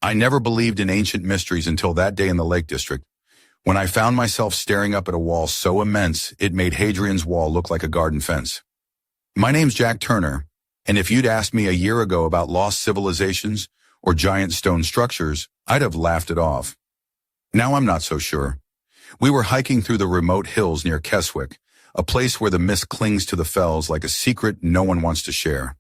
I never believed in ancient mysteries until that day in the Lake District, when I found myself staring up at a wall so immense it made Hadrian's Wall look like a garden fence. My name's Jack Turner, and if you'd asked me a year ago about lost civilizations or giant stone structures, I'd have laughed it off. Now I'm not so sure. We were hiking through the remote hills near Keswick, a place where the mist clings to the fells like a secret no one wants to share.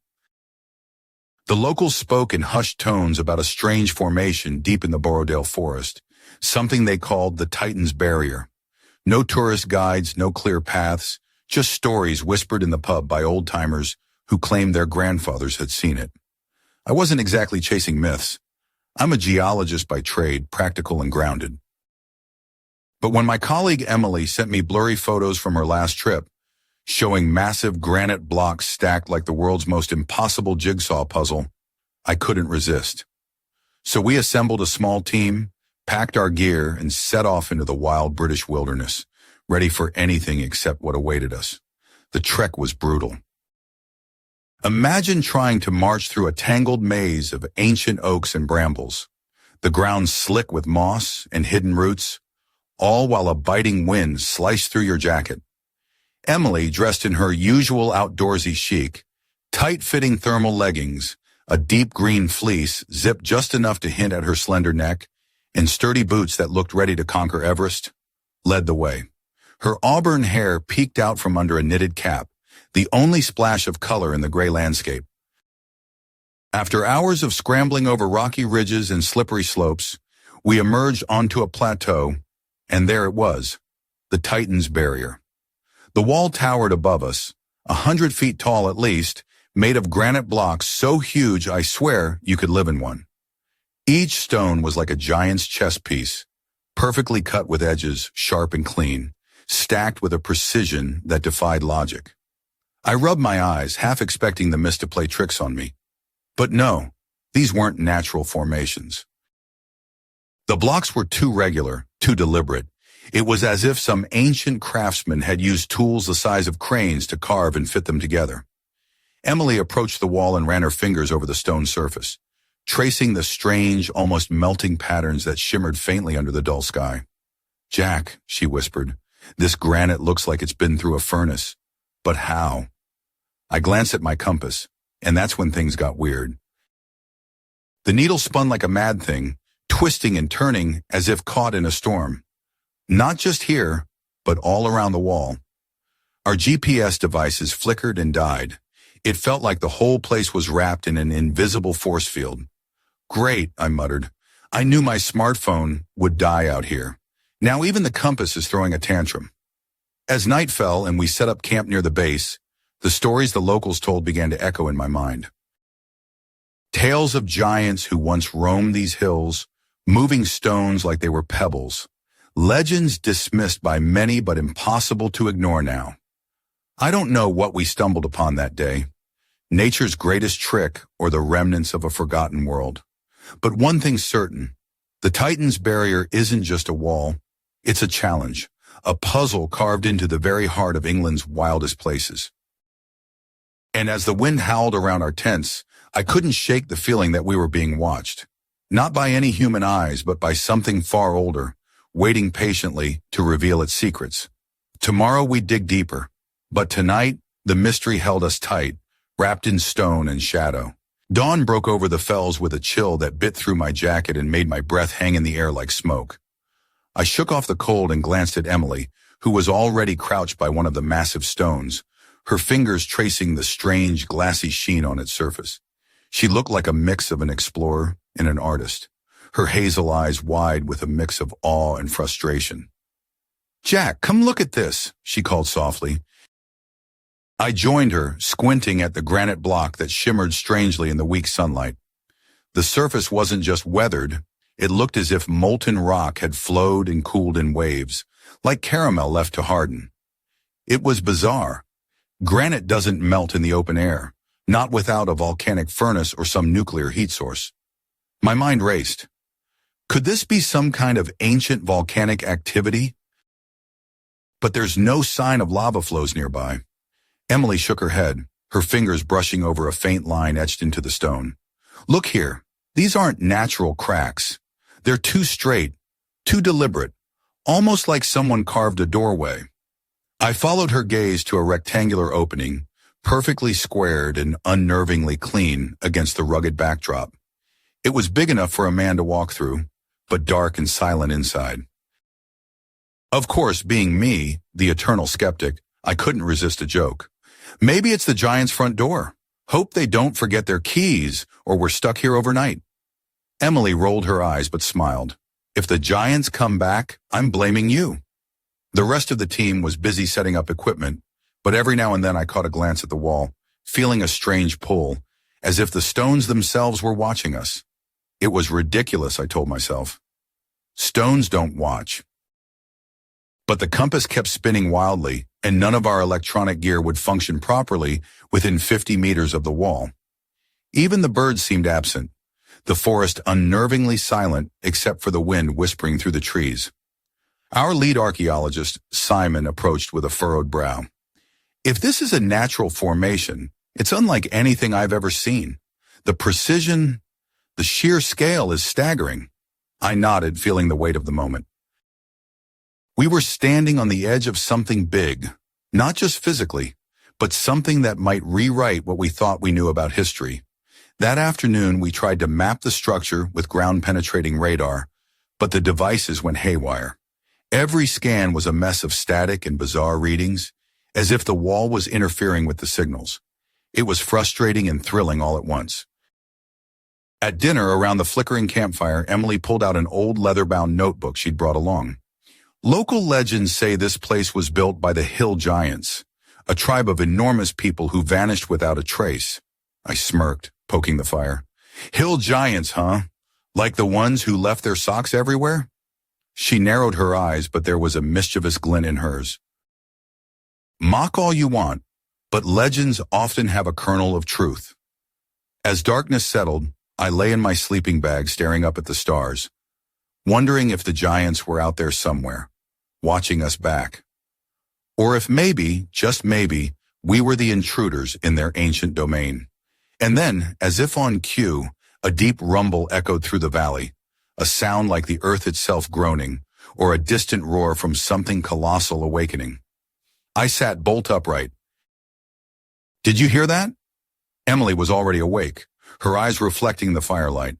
The locals spoke in hushed tones about a strange formation deep in the Borrowdale forest, something they called the Titan's Barrier. No tourist guides, no clear paths, just stories whispered in the pub by old-timers who claimed their grandfathers had seen it. I wasn't exactly chasing myths. I'm a geologist by trade, practical and grounded. But when my colleague Emily sent me blurry photos from her last trip, showing massive granite blocks stacked like the world's most impossible jigsaw puzzle, I couldn't resist. So we assembled a small team, packed our gear, and set off into the wild British wilderness, ready for anything except what awaited us. The trek was brutal. Imagine trying to march through a tangled maze of ancient oaks and brambles, the ground slick with moss and hidden roots, all while a biting wind sliced through your jacket. Emily, dressed in her usual outdoorsy chic, tight-fitting thermal leggings, a deep green fleece zipped just enough to hint at her slender neck, and sturdy boots that looked ready to conquer Everest, led the way. Her auburn hair peeked out from under a knitted cap, the only splash of color in the gray landscape. After hours of scrambling over rocky ridges and slippery slopes, we emerged onto a plateau, and there it was, the Titan's Barrier. The wall towered above us, 100 feet tall at least, made of granite blocks so huge I swear you could live in one. Each stone was like a giant's chess piece, perfectly cut with edges sharp and clean, stacked with a precision that defied logic. I rubbed my eyes, half expecting the mist to play tricks on me. But no, these weren't natural formations. The blocks were too regular, too deliberate. It was as if some ancient craftsman had used tools the size of cranes to carve and fit them together. Emily approached the wall and ran her fingers over the stone surface, tracing the strange, almost melting patterns that shimmered faintly under the dull sky. "Jack," she whispered, "this granite looks like it's been through a furnace. But how?" I glanced at my compass, and that's when things got weird. The needle spun like a mad thing, twisting and turning as if caught in a storm. Not just here, but all around the wall. Our GPS devices flickered and died. It felt like the whole place was wrapped in an invisible force field. "Great," I muttered. I knew my smartphone would die out here. Now even the compass is throwing a tantrum. As night fell and we set up camp near the base, the stories the locals told began to echo in my mind. Tales of giants who once roamed these hills, moving stones like they were pebbles. Legends dismissed by many but impossible to ignore now. I don't know what we stumbled upon that day, nature's greatest trick or the remnants of a forgotten world. But one thing's certain, the Titan's Barrier isn't just a wall, it's a challenge, a puzzle carved into the very heart of England's wildest places. And as the wind howled around our tents, I couldn't shake the feeling that we were being watched. Not by any human eyes, but by something far older, waiting patiently to reveal its secrets. Tomorrow we'd dig deeper, but tonight the mystery held us tight, wrapped in stone and shadow. Dawn broke over the fells with a chill that bit through my jacket and made my breath hang in the air like smoke. I shook off the cold and glanced at Emily, who was already crouched by one of the massive stones, her fingers tracing the strange, glassy sheen on its surface. She looked like a mix of an explorer and an artist, her hazel eyes wide with a mix of awe and frustration. "Jack, come look at this," she called softly. I joined her, squinting at the granite block that shimmered strangely in the weak sunlight. The surface wasn't just weathered, it looked as if molten rock had flowed and cooled in waves, like caramel left to harden. It was bizarre. Granite doesn't melt in the open air, not without a volcanic furnace or some nuclear heat source. My mind raced. Could this be some kind of ancient volcanic activity? But there's no sign of lava flows nearby. Emily shook her head, her fingers brushing over a faint line etched into the stone. "Look here." These aren't natural cracks. They're too straight, too deliberate, almost like someone carved a doorway. I followed her gaze to a rectangular opening, perfectly squared and unnervingly clean against the rugged backdrop. It was big enough for a man to walk through, but dark and silent inside. Of course, being me, the eternal skeptic, I couldn't resist a joke. Maybe it's the giant's front door. Hope they don't forget their keys or we're stuck here overnight. Emily rolled her eyes but smiled. If the giants come back, I'm blaming you. The rest of the team was busy setting up equipment, but every now and then I caught a glance at the wall, feeling a strange pull, as if the stones themselves were watching us. It was ridiculous, I told myself. Stones don't watch. But the compass kept spinning wildly, and none of our electronic gear would function properly within 50 meters of the wall. Even the birds seemed absent, the forest unnervingly silent except for the wind whispering through the trees. Our lead archaeologist, Simon, approached with a furrowed brow. If this is a natural formation, it's unlike anything I've ever seen. The precision, the sheer scale is staggering. I nodded, feeling the weight of the moment. We were standing on the edge of something big, not just physically, but something that might rewrite what we thought we knew about history. That afternoon, we tried to map the structure with ground-penetrating radar, but the devices went haywire. Every scan was a mess of static and bizarre readings, as if the wall was interfering with the signals. It was frustrating and thrilling all at once. At dinner, around the flickering campfire, Emily pulled out an old leather-bound notebook she'd brought along. Local legends say this place was built by the Hill Giants, a tribe of enormous people who vanished without a trace. I smirked, poking the fire. Hill Giants, huh? Like the ones who left their socks everywhere? She narrowed her eyes, but there was a mischievous glint in hers. Mock all you want, but legends often have a kernel of truth. As darkness settled, I lay in my sleeping bag staring up at the stars, wondering if the giants were out there somewhere, watching us back. Or if maybe, just maybe, we were the intruders in their ancient domain. And then, as if on cue, a deep rumble echoed through the valley, a sound like the earth itself groaning, or a distant roar from something colossal awakening. I sat bolt upright. Did you hear that? Emily was already awake, her eyes reflecting the firelight.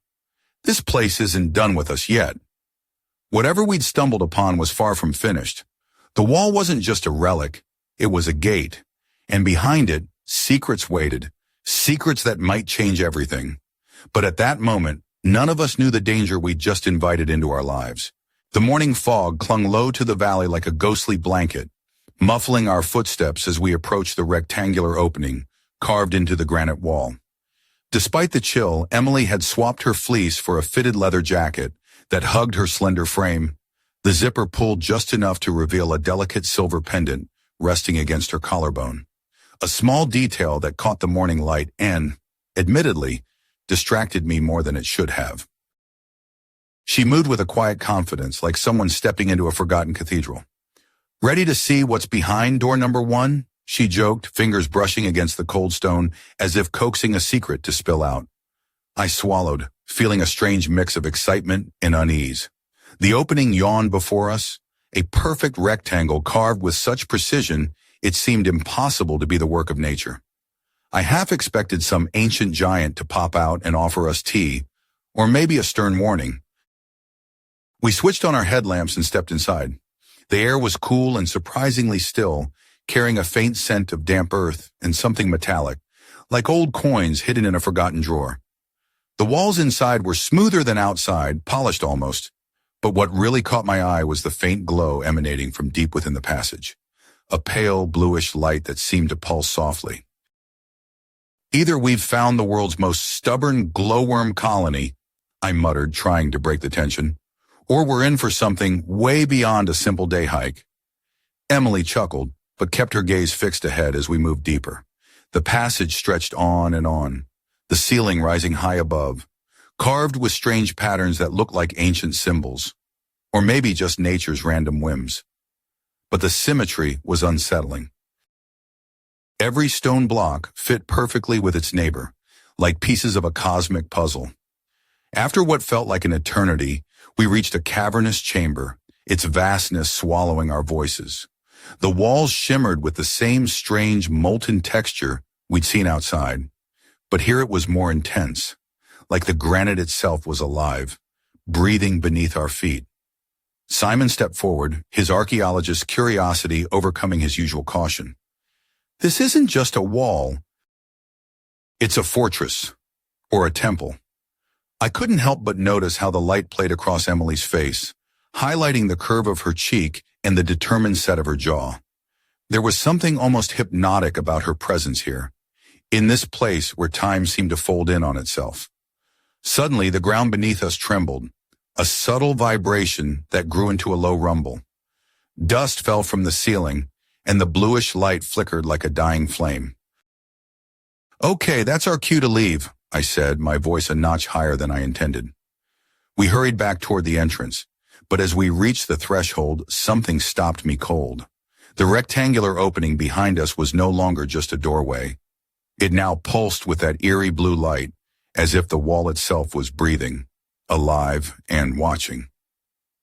This place isn't done with us yet. Whatever we'd stumbled upon was far from finished. The wall wasn't just a relic, it was a gate. And behind it, secrets waited, secrets that might change everything. But at that moment, none of us knew the danger we'd just invited into our lives. The morning fog clung low to the valley like a ghostly blanket, muffling our footsteps as we approached the rectangular opening carved into the granite wall. Despite the chill, Emily had swapped her fleece for a fitted leather jacket that hugged her slender frame, the zipper pulled just enough to reveal a delicate silver pendant resting against her collarbone. A small detail that caught the morning light and, admittedly, distracted me more than it should have. She moved with a quiet confidence, like someone stepping into a forgotten cathedral. Ready to see what's behind door number 1? She joked, fingers brushing against the cold stone as if coaxing a secret to spill out. I swallowed, feeling a strange mix of excitement and unease. The opening yawned before us, a perfect rectangle carved with such precision it seemed impossible to be the work of nature. I half expected some ancient giant to pop out and offer us tea, or maybe a stern warning. We switched on our headlamps and stepped inside. The air was cool and surprisingly still, carrying a faint scent of damp earth and something metallic, like old coins hidden in a forgotten drawer. The walls inside were smoother than outside, polished almost, but what really caught my eye was the faint glow emanating from deep within the passage, a pale bluish light that seemed to pulse softly. Either we've found the world's most stubborn glowworm colony, I muttered, trying to break the tension, or we're in for something way beyond a simple day hike. Emily chuckled, but kept her gaze fixed ahead as we moved deeper. The passage stretched on and on, the ceiling rising high above, carved with strange patterns that looked like ancient symbols, or maybe just nature's random whims. But the symmetry was unsettling. Every stone block fit perfectly with its neighbor, like pieces of a cosmic puzzle. After what felt like an eternity, we reached a cavernous chamber, its vastness swallowing our voices. The walls shimmered with the same strange molten texture we'd seen outside, but here it was more intense, like the granite itself was alive, breathing beneath our feet. Simon stepped forward, his archaeologist's curiosity overcoming his usual caution. This isn't just a wall. It's a fortress, or a temple. I couldn't help but notice how the light played across Emily's face, highlighting the curve of her cheek and the determined set of her jaw. There was something almost hypnotic about her presence here, in this place where time seemed to fold in on itself. Suddenly, the ground beneath us trembled, a subtle vibration that grew into a low rumble. Dust fell from the ceiling, and the bluish light flickered like a dying flame. "Okay, that's our cue to leave," I said, my voice a notch higher than I intended. We hurried back toward the entrance, but as we reached the threshold, something stopped me cold. The rectangular opening behind us was no longer just a doorway. It now pulsed with that eerie blue light, as if the wall itself was breathing, alive and watching.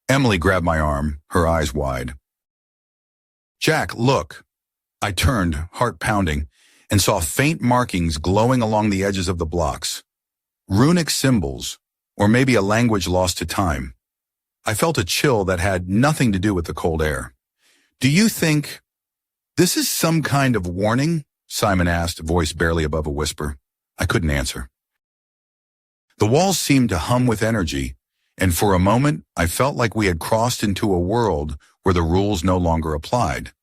Emily grabbed my arm, her eyes wide. "Jack, look." I turned, heart pounding, and saw faint markings glowing along the edges of the blocks. Runic symbols, or maybe a language lost to time. I felt a chill that had nothing to do with the cold air. "Do you think this is some kind of warning?" Simon asked, voice barely above a whisper. I couldn't answer. The walls seemed to hum with energy, and for a moment I felt like we had crossed into a world where the rules no longer applied.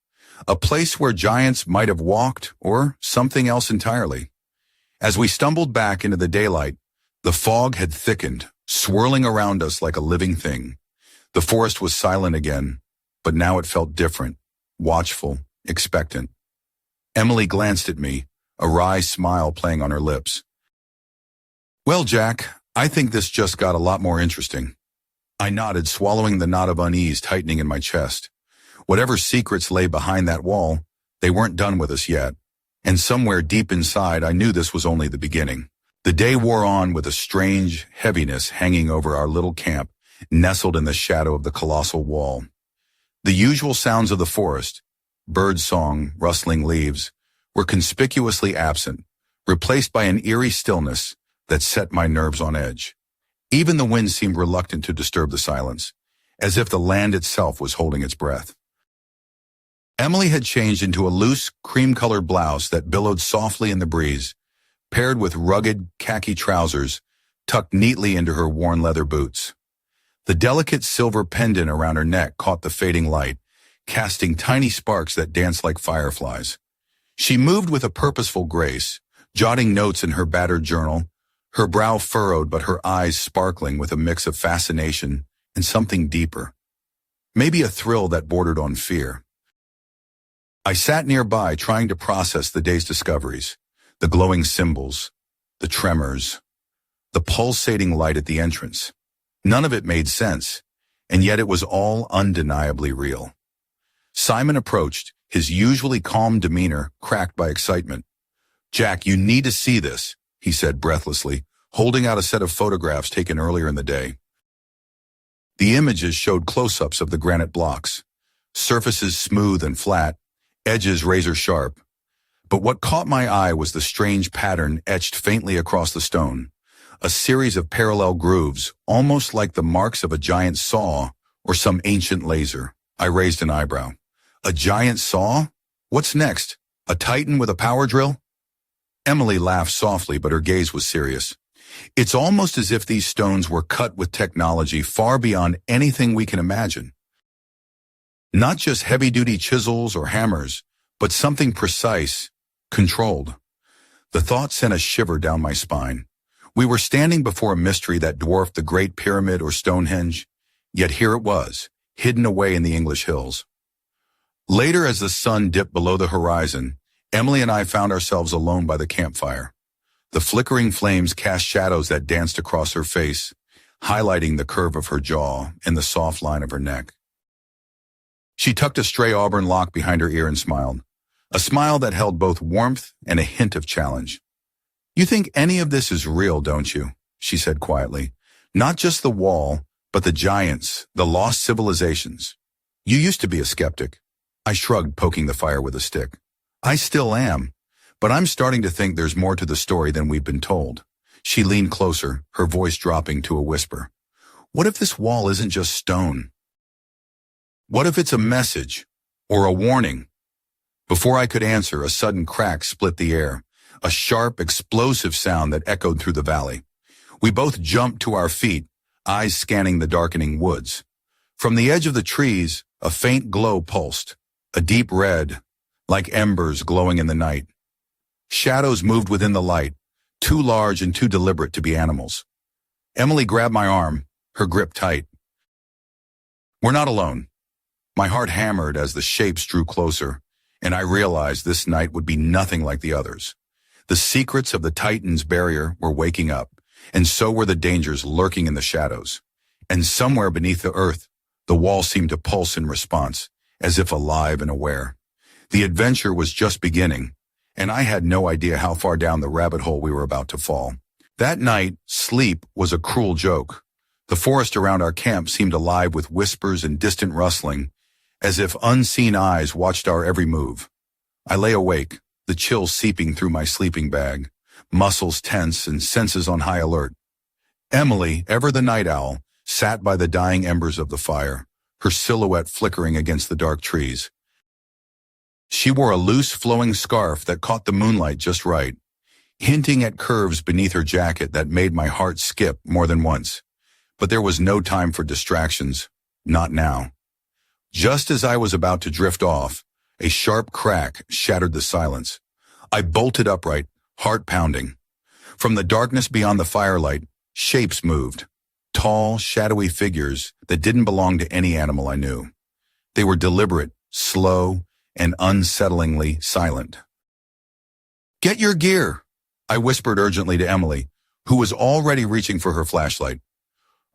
A place where giants might have walked, or something else entirely. As we stumbled back into the daylight, the fog had thickened, swirling around us like a living thing. The forest was silent again, but now it felt different, watchful, expectant. Emily glanced at me, a wry smile playing on her lips. "Well, Jack, I think this just got a lot more interesting." I nodded, swallowing the knot of unease tightening in my chest. Whatever secrets lay behind that wall, they weren't done with us yet, and somewhere deep inside I knew this was only the beginning. The day wore on with a strange heaviness hanging over our little camp, nestled in the shadow of the colossal wall. The usual sounds of the forest, bird song, rustling leaves, were conspicuously absent, replaced by an eerie stillness that set my nerves on edge. Even the wind seemed reluctant to disturb the silence, as if the land itself was holding its breath. Emily had changed into a loose, cream-colored blouse that billowed softly in the breeze, paired with rugged, khaki trousers tucked neatly into her worn leather boots. The delicate silver pendant around her neck caught the fading light, casting tiny sparks that danced like fireflies. She moved with a purposeful grace, jotting notes in her battered journal, her brow furrowed but her eyes sparkling with a mix of fascination and something deeper. Maybe a thrill that bordered on fear. I sat nearby trying to process the day's discoveries, the glowing symbols, the tremors, the pulsating light at the entrance. None of it made sense, and yet it was all undeniably real. Simon approached, his usually calm demeanor cracked by excitement. "Jack, you need to see this," he said breathlessly, holding out a set of photographs taken earlier in the day. The images showed close-ups of the granite blocks, surfaces smooth and flat, edges razor-sharp. But what caught my eye was the strange pattern etched faintly across the stone, a series of parallel grooves, almost like the marks of a giant saw or some ancient laser. I raised an eyebrow. "A giant saw? What's next? A titan with a power drill?" Emily laughed softly, but her gaze was serious. "It's almost as if these stones were cut with technology far beyond anything we can imagine. Not just heavy-duty chisels or hammers, but something precise, controlled." The thought sent a shiver down my spine. We were standing before a mystery that dwarfed the Great Pyramid or Stonehenge, yet here it was, hidden away in the English hills. Later, as the sun dipped below the horizon, Emily and I found ourselves alone by the campfire. The flickering flames cast shadows that danced across her face, highlighting the curve of her jaw and the soft line of her neck. She tucked a stray auburn lock behind her ear and smiled, a smile that held both warmth and a hint of challenge. "You think any of this is real, don't you?" she said quietly, Not just the wall, but the giants, the lost civilizations. You used to be a skeptic. I shrugged, poking the fire with a stick. I still am, but I'm starting to think there's more to the story than we've been told. She leaned closer, her voice dropping to a whisper. What if this wall isn't just stone? What if it's a message or a warning? Before I could answer, a sudden crack split the air, a sharp, explosive sound that echoed through the valley. We both jumped to our feet, eyes scanning the darkening woods. From the edge of the trees, a faint glow pulsed, a deep red, like embers glowing in the night. Shadows moved within the light, too large and too deliberate to be animals. Emily grabbed my arm, her grip tight. We're not alone. My heart hammered as the shapes drew closer, and I realized this night would be nothing like the others. The secrets of the Titan's barrier were waking up, and so were the dangers lurking in the shadows. And somewhere beneath the earth, the wall seemed to pulse in response, as if alive and aware. The adventure was just beginning, and I had no idea how far down the rabbit hole we were about to fall. That night, sleep was a cruel joke. The forest around our camp seemed alive with whispers and distant rustling, as if unseen eyes watched our every move. I lay awake, the chill seeping through my sleeping bag, muscles tense and senses on high alert. Emily, ever the night owl, sat by the dying embers of the fire, her silhouette flickering against the dark trees. She wore a loose, flowing scarf that caught the moonlight just right, hinting at curves beneath her jacket that made my heart skip more than once. But there was no time for distractions, not now. Just as I was about to drift off, a sharp crack shattered the silence. I bolted upright, heart pounding. From the darkness beyond the firelight, shapes moved. Tall, shadowy figures that didn't belong to any animal I knew. They were deliberate, slow, and unsettlingly silent. Get your gear, I whispered urgently to Emily, who was already reaching for her flashlight.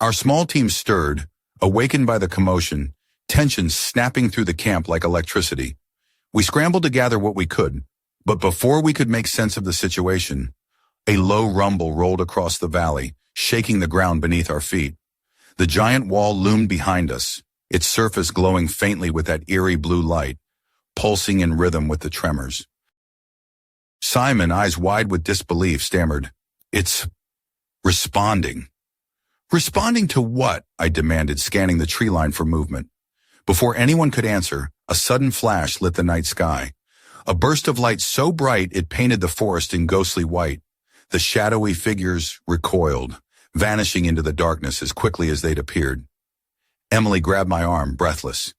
Our small team stirred, awakened by the commotion, tension snapping through the camp like electricity. We scrambled to gather what we could, but before we could make sense of the situation, a low rumble rolled across the valley, shaking the ground beneath our feet. The giant wall loomed behind us, its surface glowing faintly with that eerie blue light, pulsing in rhythm with the tremors. Simon, eyes wide with disbelief, stammered, "It's responding." Responding to what? I demanded, scanning the tree line for movement. Before anyone could answer, a sudden flash lit the night sky. A burst of light so bright it painted the forest in ghostly white. The shadowy figures recoiled, vanishing into the darkness as quickly as they'd appeared. Emily grabbed my arm, breathless.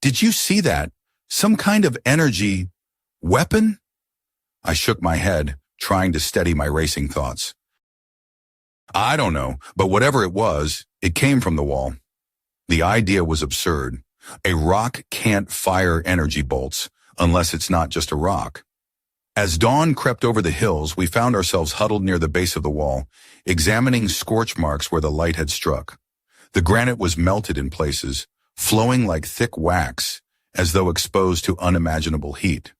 "Did you see that? Some kind of energy weapon?" I shook my head, trying to steady my racing thoughts. I don't know, but whatever it was, it came from the wall. The idea was absurd. A rock can't fire energy bolts unless it's not just a rock. As dawn crept over the hills, we found ourselves huddled near the base of the wall, examining scorch marks where the light had struck. The granite was melted in places, flowing like thick wax, as though exposed to unimaginable heat.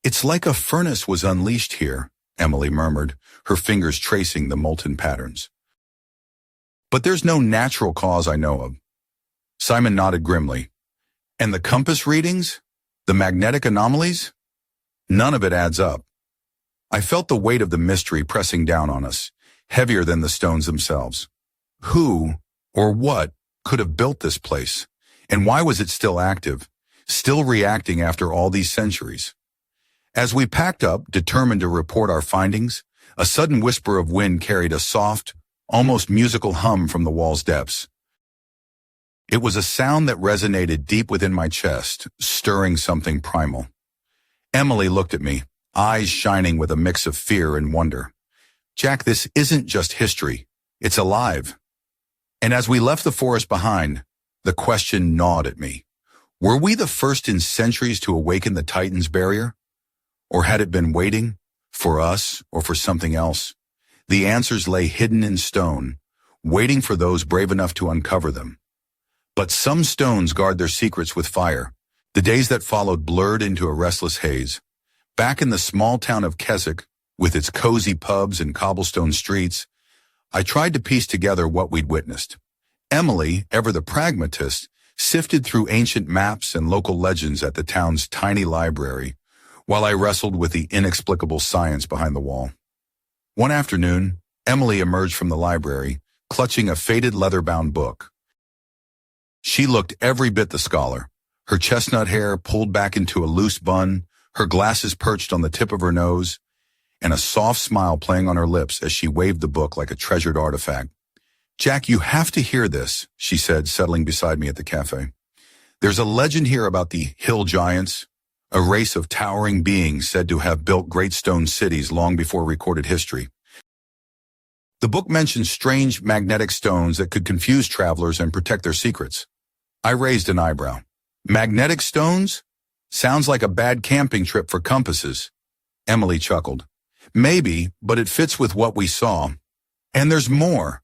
"It's like a furnace was unleashed here," Emily murmured, her fingers tracing the molten patterns. "But there's no natural cause I know of." Simon nodded grimly. "And the compass readings? The magnetic anomalies? None of it adds up." I felt the weight of the mystery pressing down on us, heavier than the stones themselves. Who, or what, could have built this place? And why was it still active, still reacting after all these centuries? As we packed up, determined to report our findings, a sudden whisper of wind carried a soft, almost musical hum from the wall's depths. It was a sound that resonated deep within my chest, stirring something primal. Emily looked at me, eyes shining with a mix of fear and wonder. "Jack, this isn't just history. It's alive." And as we left the forest behind, the question gnawed at me. Were we the first in centuries to awaken the Titan's barrier? Or had it been waiting, for us or for something else? The answers lay hidden in stone, waiting for those brave enough to uncover them. But some stones guard their secrets with fire. The days that followed blurred into a restless haze. Back in the small town of Keswick, with its cozy pubs and cobblestone streets, I tried to piece together what we'd witnessed. Emily, ever the pragmatist, sifted through ancient maps and local legends at the town's tiny library, while I wrestled with the inexplicable science behind the wall. One afternoon, Emily emerged from the library, clutching a faded leather-bound book. She looked every bit the scholar, her chestnut hair pulled back into a loose bun, her glasses perched on the tip of her nose, and a soft smile playing on her lips as she waved the book like a treasured artifact. "Jack, you have to hear this," she said, settling beside me at the cafe. "There's a legend here about the hill giants, a race of towering beings said to have built great stone cities long before recorded history. The book mentions strange magnetic stones that could confuse travelers and protect their secrets." I raised an eyebrow. "Magnetic stones? Sounds like a bad camping trip for compasses." Emily chuckled. "Maybe, but it fits with what we saw. And there's more.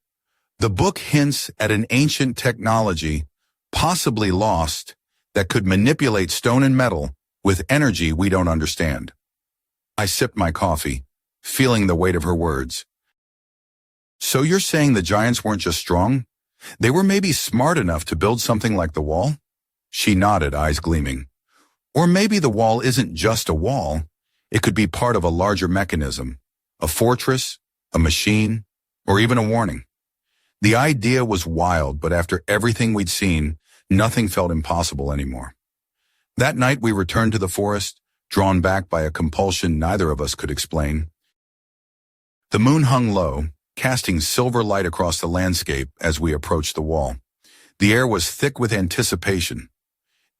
The book hints at an ancient technology, possibly lost, that could manipulate stone and metal with energy we don't understand." I sipped my coffee, feeling the weight of her words. "So you're saying the giants weren't just strong? They were maybe smart enough to build something like the wall?" She nodded, eyes gleaming. "Or maybe the wall isn't just a wall. It could be part of a larger mechanism, a fortress, a machine, or even a warning." The idea was wild, but after everything we'd seen, nothing felt impossible anymore. That night we returned to the forest, drawn back by a compulsion neither of us could explain. The moon hung low, casting silver light across the landscape as we approached the wall. The air was thick with anticipation.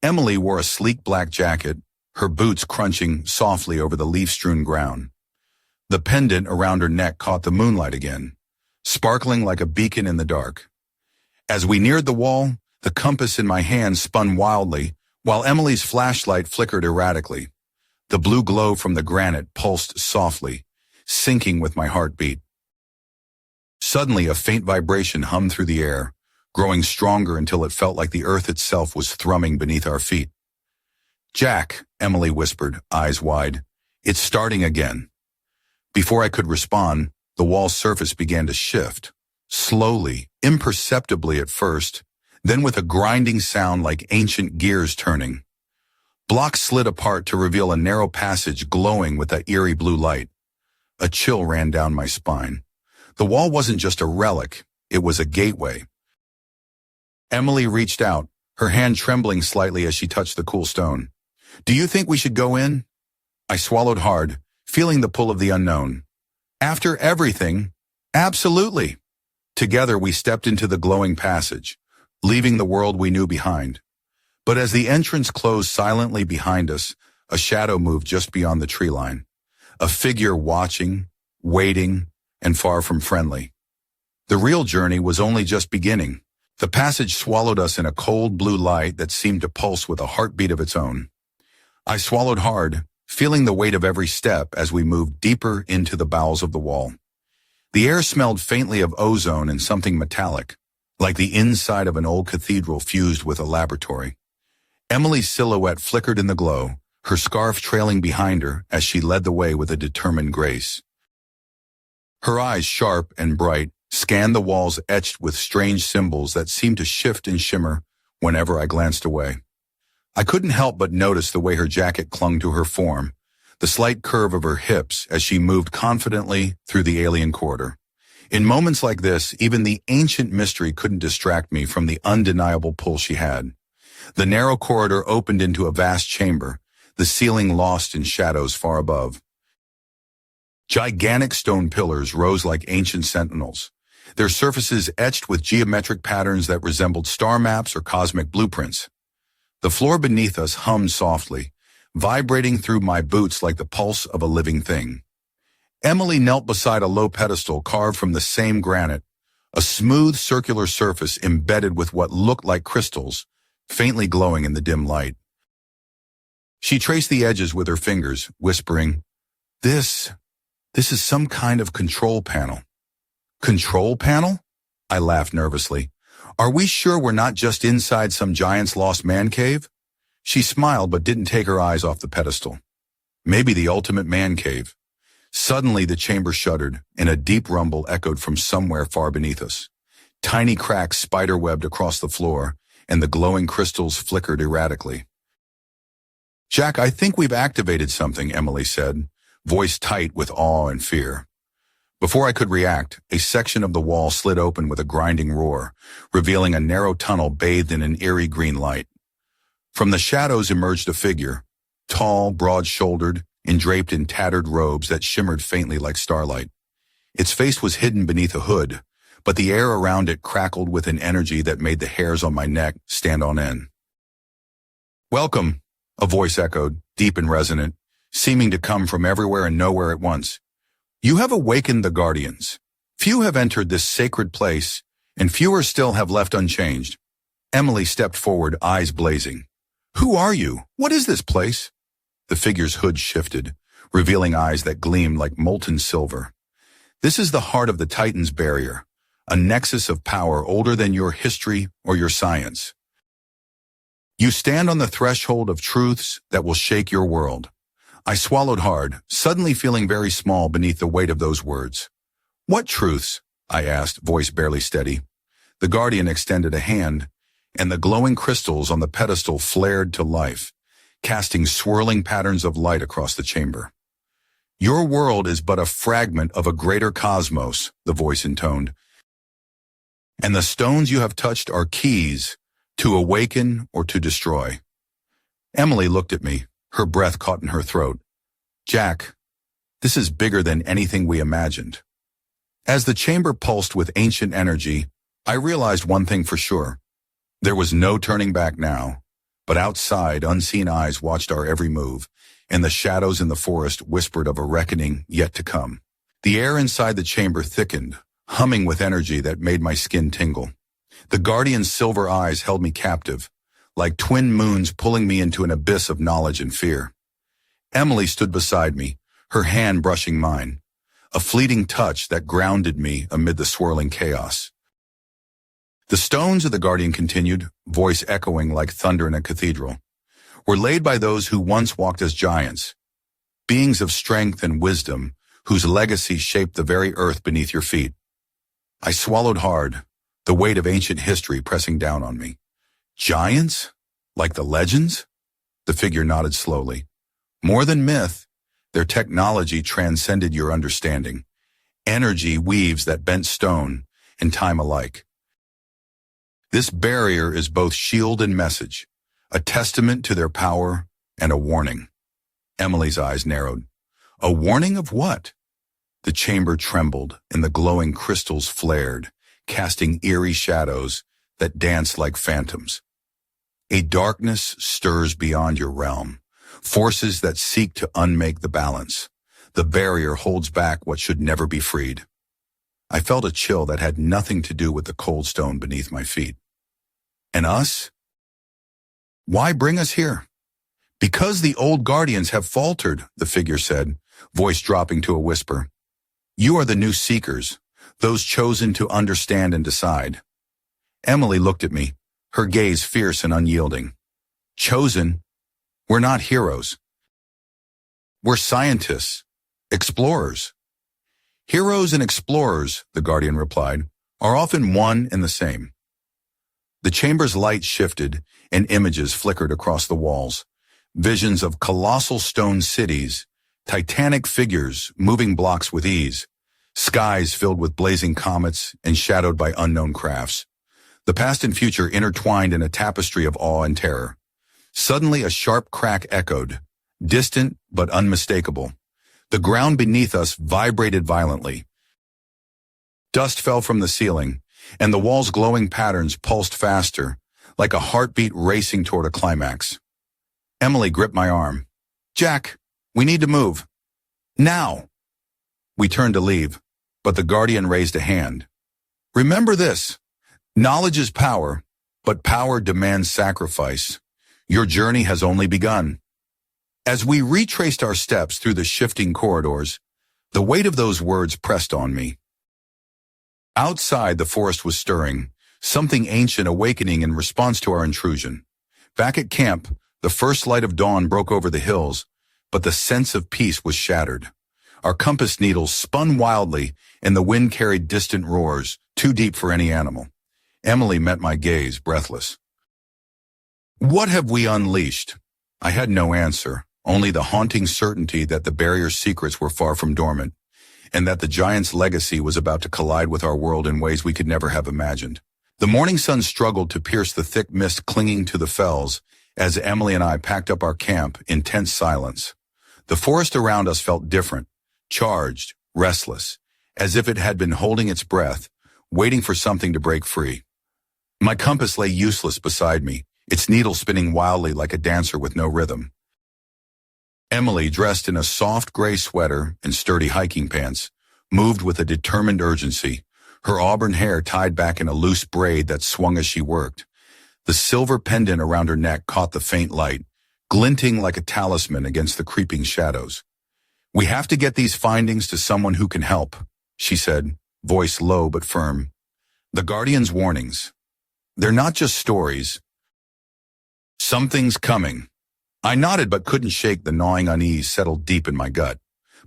Emily wore a sleek black jacket, her boots crunching softly over the leaf-strewn ground. The pendant around her neck caught the moonlight again, sparkling like a beacon in the dark. As we neared the wall, the compass in my hand spun wildly, while Emily's flashlight flickered erratically. The blue glow from the granite pulsed softly, syncing with my heartbeat. Suddenly, a faint vibration hummed through the air, growing stronger until it felt like the earth itself was thrumming beneath our feet. "Jack," Emily whispered, eyes wide, "it's starting again." Before I could respond, the wall's surface began to shift, slowly, imperceptibly at first, then with a grinding sound like ancient gears turning. Blocks slid apart to reveal a narrow passage glowing with that eerie blue light. A chill ran down my spine. The wall wasn't just a relic, it was a gateway. Emily reached out, her hand trembling slightly as she touched the cool stone. "Do you think we should go in?" I swallowed hard, feeling the pull of the unknown. "After everything, absolutely." Together we stepped into the glowing passage, leaving the world we knew behind. But as the entrance closed silently behind us, a shadow moved just beyond the tree line. A figure watching, waiting, and far from friendly. The real journey was only just beginning. The passage swallowed us in a cold blue light that seemed to pulse with a heartbeat of its own. I swallowed hard, feeling the weight of every step as we moved deeper into the bowels of the wall. The air smelled faintly of ozone and something metallic, like the inside of an old cathedral fused with a laboratory. Emily's silhouette flickered in the glow, her scarf trailing behind her as she led the way with a determined grace. Her eyes, sharp and bright, scanned the walls etched with strange symbols that seemed to shift and shimmer whenever I glanced away. I couldn't help but notice the way her jacket clung to her form, the slight curve of her hips as she moved confidently through the alien corridor. In moments like this, even the ancient mystery couldn't distract me from the undeniable pull she had. The narrow corridor opened into a vast chamber, the ceiling lost in shadows far above. Gigantic stone pillars rose like ancient sentinels, their surfaces etched with geometric patterns that resembled star maps or cosmic blueprints. The floor beneath us hummed softly, vibrating through my boots like the pulse of a living thing. Emily knelt beside a low pedestal carved from the same granite, a smooth circular surface embedded with what looked like crystals, faintly glowing in the dim light. She traced the edges with her fingers, whispering, This is some kind of control panel." "Control panel?" I laughed nervously. "Are we sure we're not just inside some giant's lost man cave?" She smiled but didn't take her eyes off the pedestal. "Maybe the ultimate man cave. Suddenly the chamber shuddered, and a deep rumble echoed from somewhere far beneath us. Tiny cracks spiderwebbed across the floor, and the glowing crystals flickered erratically. "Jack, I think we've activated something," Emily said, voice tight with awe and fear. Before I could react, a section of the wall slid open with a grinding roar, revealing a narrow tunnel bathed in an eerie green light. From the shadows emerged a figure, tall, broad-shouldered, and draped in tattered robes that shimmered faintly like starlight. Its face was hidden beneath a hood, but the air around it crackled with an energy that made the hairs on my neck stand on end. "Welcome," a voice echoed, deep and resonant, seeming to come from everywhere and nowhere at once. "You have awakened the Guardians. Few have entered this sacred place, and fewer still have left unchanged." Emily stepped forward, eyes blazing. "Who are you? What is this place?" The figure's hood shifted, revealing eyes that gleamed like molten silver. "This is the heart of the Titan's barrier, a nexus of power older than your history or your science. You stand on the threshold of truths that will shake your world." I swallowed hard, suddenly feeling very small beneath the weight of those words. "What truths?" I asked, voice barely steady. The Guardian extended a hand, and the glowing crystals on the pedestal flared to life, casting swirling patterns of light across the chamber. "Your world is but a fragment of a greater cosmos," the voice intoned, "and the stones you have touched are keys to awaken or to destroy." Emily looked at me, her breath caught in her throat. "Jack, this is bigger than anything we imagined." As the chamber pulsed with ancient energy, I realized one thing for sure. There was no turning back now, but outside, unseen eyes watched our every move, and the shadows in the forest whispered of a reckoning yet to come. The air inside the chamber thickened, humming with energy that made my skin tingle. The Guardian's silver eyes held me captive, like twin moons pulling me into an abyss of knowledge and fear. Emily stood beside me, her hand brushing mine, a fleeting touch that grounded me amid the swirling chaos. "The stones," of the Guardian continued, voice echoing like thunder in a cathedral, "were laid by those who once walked as giants, beings of strength and wisdom, whose legacy shaped the very earth beneath your feet." I swallowed hard, the weight of ancient history pressing down on me. "Giants? Like the legends?" The figure nodded slowly. "More than myth, their technology transcended your understanding. Energy weaves that bent stone and time alike. This barrier is both shield and message, a testament to their power and a warning." Emily's eyes narrowed. "A warning of what?" The chamber trembled and the glowing crystals flared, casting eerie shadows that danced like phantoms. "A darkness stirs beyond your realm, forces that seek to unmake the balance. The barrier holds back what should never be freed." I felt a chill that had nothing to do with the cold stone beneath my feet. "And us? Why bring us here?" "Because the old Guardians have faltered," the figure said, voice dropping to a whisper. "You are the new seekers, those chosen to understand and decide." Emily looked at me, her gaze fierce and unyielding. "Chosen? We're not heroes. We're scientists, explorers." "Heroes and explorers," the Guardian replied, "are often one and the same." The chamber's light shifted, and images flickered across the walls. Visions of colossal stone cities, titanic figures moving blocks with ease, skies filled with blazing comets and shadowed by unknown crafts. The past and future intertwined in a tapestry of awe and terror. Suddenly a sharp crack echoed, distant but unmistakable. The ground beneath us vibrated violently. Dust fell from the ceiling, and the wall's glowing patterns pulsed faster, like a heartbeat racing toward a climax. Emily gripped my arm. "Jack, we need to move. Now!" We turned to leave, but the Guardian raised a hand. "Remember this. Knowledge is power, but power demands sacrifice. Your journey has only begun." As we retraced our steps through the shifting corridors, the weight of those words pressed on me. Outside, the forest was stirring, something ancient awakening in response to our intrusion. Back at camp, the first light of dawn broke over the hills, but the sense of peace was shattered. Our compass needles spun wildly, and the wind carried distant roars, too deep for any animal. Emily met my gaze, breathless. What have we unleashed? I had no answer, only the haunting certainty that the barrier's secrets were far from dormant, and that the giant's legacy was about to collide with our world in ways we could never have imagined. The morning sun struggled to pierce the thick mist clinging to the fells as Emily and I packed up our camp in tense silence. The forest around us felt different, charged, restless, as if it had been holding its breath, waiting for something to break free. My compass lay useless beside me, its needle spinning wildly like a dancer with no rhythm. Emily, dressed in a soft gray sweater and sturdy hiking pants, moved with a determined urgency, her auburn hair tied back in a loose braid that swung as she worked. The silver pendant around her neck caught the faint light, glinting like a talisman against the creeping shadows. "We have to get these findings to someone who can help," she said, voice low but firm. "The Guardian's warnings. They're not just stories. Something's coming." I nodded but couldn't shake the gnawing unease settled deep in my gut.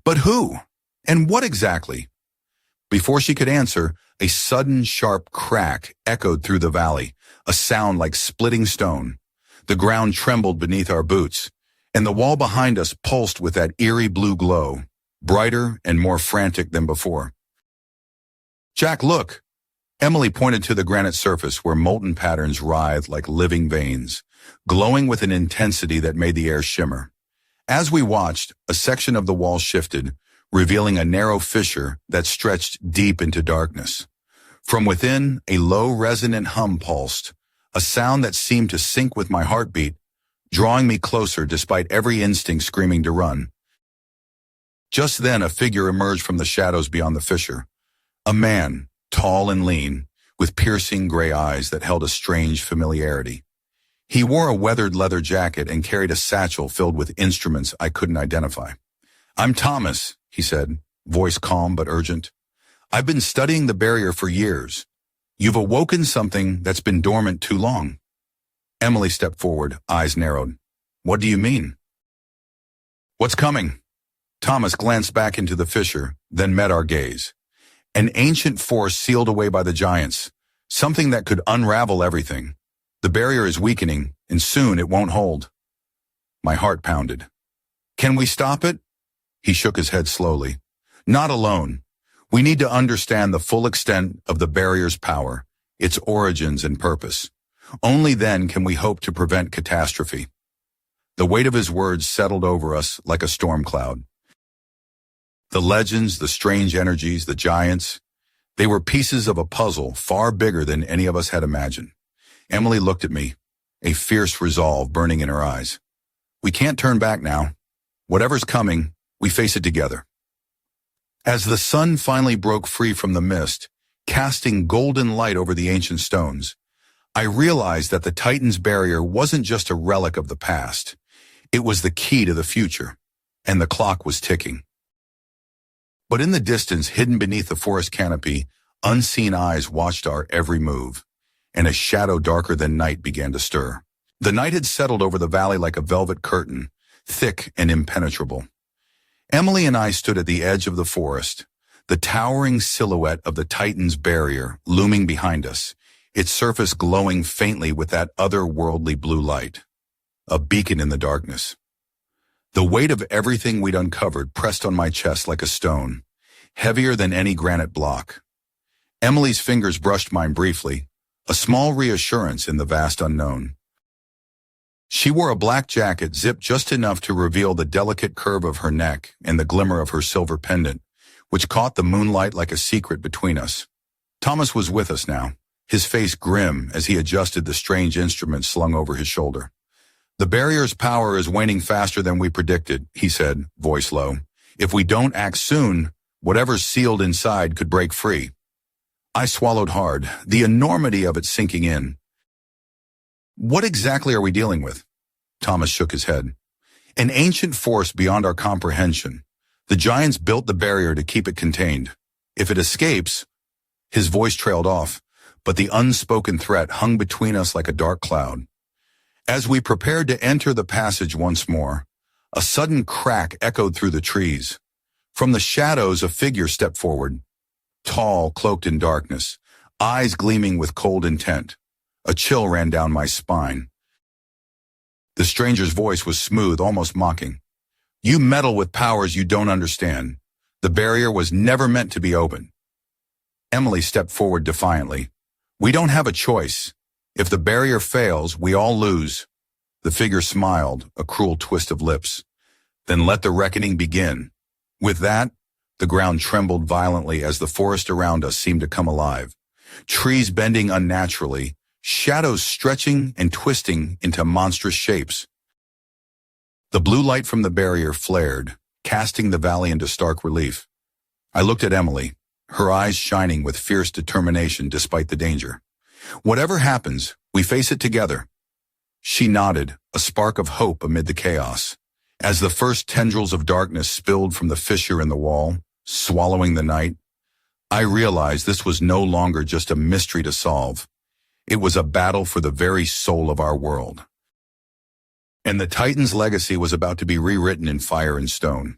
But who? And what exactly? Before she could answer, a sudden sharp crack echoed through the valley, a sound like splitting stone. The ground trembled beneath our boots, and the wall behind us pulsed with that eerie blue glow, brighter and more frantic than before. "Jack, look!" Emily pointed to the granite surface where molten patterns writhed like living veins, glowing with an intensity that made the air shimmer. As we watched, a section of the wall shifted, revealing a narrow fissure that stretched deep into darkness. From within, a low resonant hum pulsed, a sound that seemed to sync with my heartbeat, drawing me closer despite every instinct screaming to run. Just then, a figure emerged from the shadows beyond the fissure. A man, tall and lean, with piercing gray eyes that held a strange familiarity. He wore a weathered leather jacket and carried a satchel filled with instruments I couldn't identify. "I'm Thomas," he said, voice calm but urgent. "I've been studying the barrier for years. You've awoken something that's been dormant too long." Emily stepped forward, eyes narrowed. "What do you mean?" "What's coming?" Thomas glanced back into the fissure, then met our gaze. An ancient force sealed away by the giants, something that could unravel everything. The barrier is weakening, and soon it won't hold. My heart pounded. "Can we stop it?" He shook his head slowly. "Not alone. We need to understand the full extent of the barrier's power, its origins and purpose. Only then can we hope to prevent catastrophe." The weight of his words settled over us like a storm cloud. The legends, the strange energies, the giants, they were pieces of a puzzle far bigger than any of us had imagined. Emily looked at me, a fierce resolve burning in her eyes. "We can't turn back now. Whatever's coming, we face it together." As the sun finally broke free from the mist, casting golden light over the ancient stones, I realized that the Titan's barrier wasn't just a relic of the past. It was the key to the future, and the clock was ticking. But in the distance, hidden beneath the forest canopy, unseen eyes watched our every move, and a shadow darker than night began to stir. The night had settled over the valley like a velvet curtain, thick and impenetrable. Emily and I stood at the edge of the forest, the towering silhouette of the Titan's barrier looming behind us, its surface glowing faintly with that otherworldly blue light, a beacon in the darkness. The weight of everything we'd uncovered pressed on my chest like a stone, heavier than any granite block. Emily's fingers brushed mine briefly, a small reassurance in the vast unknown. She wore a black jacket zipped just enough to reveal the delicate curve of her neck and the glimmer of her silver pendant, which caught the moonlight like a secret between us. Thomas was with us now, his face grim as he adjusted the strange instrument slung over his shoulder. "The barrier's power is waning faster than we predicted," he said, voice low. "If we don't act soon, whatever's sealed inside could break free." I swallowed hard, the enormity of it sinking in. "What exactly are we dealing with?" Thomas shook his head. "An ancient force beyond our comprehension. The giants built the barrier to keep it contained. If it escapes..." His voice trailed off, but the unspoken threat hung between us like a dark cloud. As we prepared to enter the passage once more, a sudden crack echoed through the trees. From the shadows, a figure stepped forward, tall, cloaked in darkness, eyes gleaming with cold intent. A chill ran down my spine. The stranger's voice was smooth, almost mocking. You meddle with powers you don't understand. The barrier was never meant to be open. Emily stepped forward defiantly. We don't have a choice. If the barrier fails, we all lose. The figure smiled, a cruel twist of lips. Then let the reckoning begin. With that, the ground trembled violently as the forest around us seemed to come alive. Trees bending unnaturally, shadows stretching and twisting into monstrous shapes. The blue light from the barrier flared, casting the valley into stark relief. I looked at Emily, her eyes shining with fierce determination despite the danger. Whatever happens, we face it together. She nodded, a spark of hope amid the chaos. As the first tendrils of darkness spilled from the fissure in the wall, swallowing the night, I realized this was no longer just a mystery to solve. It was a battle for the very soul of our world. And the Titan's legacy was about to be rewritten in fire and stone.